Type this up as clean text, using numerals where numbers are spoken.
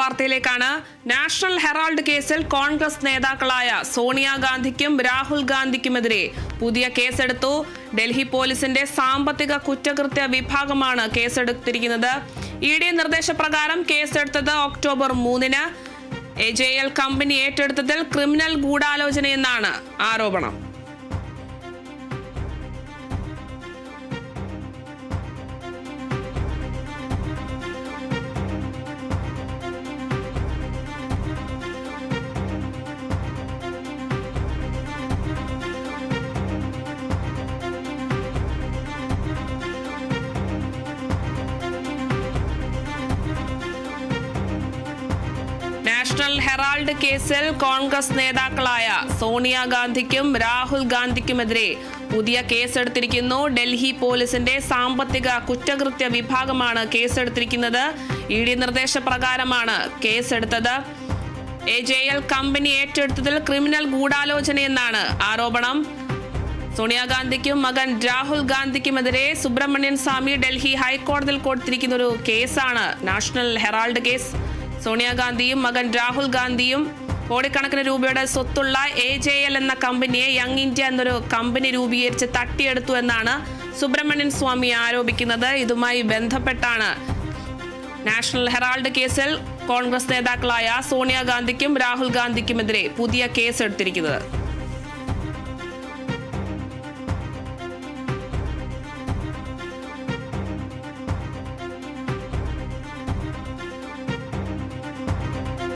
വാർത്തയിലേക്കാണ്. National Herald കേസിൽ കോൺഗ്രസ് നേതാക്കളായ സോണിയാഗാന്ധിക്കും രാഹുൽ ഗാന്ധിക്കുമെതിരെ പുതിയ കേസെടുത്തു. ഡൽഹി പോലീസിന്റെ സാമ്പത്തിക കുറ്റകൃത്യ വിഭാഗമാണ് കേസെടുത്തിരിക്കുന്നത്. ED നിർദ്ദേശപ്രകാരം കേസെടുത്തത് ഒക്ടോബർ 3-ന്. AJL കമ്പനി ഏറ്റെടുത്തതിൽ ക്രിമിനൽ ഗൂഢാലോചനയെന്നാണ് ആരോപണം. നാഷണൽ ഹെറാൾഡ് കേസിൽ കോൺഗ്രസ് നേതാക്കളായ സോണിയാഗാന്ധിക്കും രാഹുൽ ഗാന്ധിക്കുമെതിരെ പുതിയ കേസെടുത്തിരിക്കുന്നു. ഡൽഹി പോലീസിന്റെ സാമ്പത്തിക കുറ്റകൃത്യ വിഭാഗമാണ് കേസെടുത്തിരിക്കുന്നത്. ED നിർദ്ദേശപ്രകാരമാണ് കേസെടുത്തത്. AJL കമ്പനി ഏറ്റെടുത്തതിൽ ക്രിമിനൽ ഗൂഢാലോചനയെന്നാണ് ആരോപണം. സോണിയാഗാന്ധിക്കും മകൻ രാഹുൽ ഗാന്ധിക്കുമെതിരെ സുബ്രഹ്മണ്യൻ സ്വാമി ഡൽഹി ഹൈക്കോടതിയിൽ കൊടുത്തിരിക്കുന്ന ഒരു കേസാണ് നാഷണൽ ഹെറാൾഡ് കേസ്. സോണിയാഗാന്ധിയും മകൻ രാഹുൽ ഗാന്ധിയും കോടിക്കണക്കിന് രൂപയുടെ സ്വത്തുള്ള AJL എന്ന കമ്പനിയെ യങ് ഇന്ത്യ എന്നൊരു കമ്പനി രൂപീകരിച്ച് തട്ടിയെടുത്തു എന്നാണ് സുബ്രഹ്മണ്യൻ സ്വാമി ആരോപിക്കുന്നത്. ഇതുമായി ബന്ധപ്പെട്ടാണ് നാഷണൽ ഹെറാൾഡ് കേസിൽ കോൺഗ്രസ് നേതാക്കളായ സോണിയാഗാന്ധിക്കും രാഹുൽ ഗാന്ധിക്കുമെതിരെ പുതിയ കേസെടുത്തിരിക്കുന്നത്.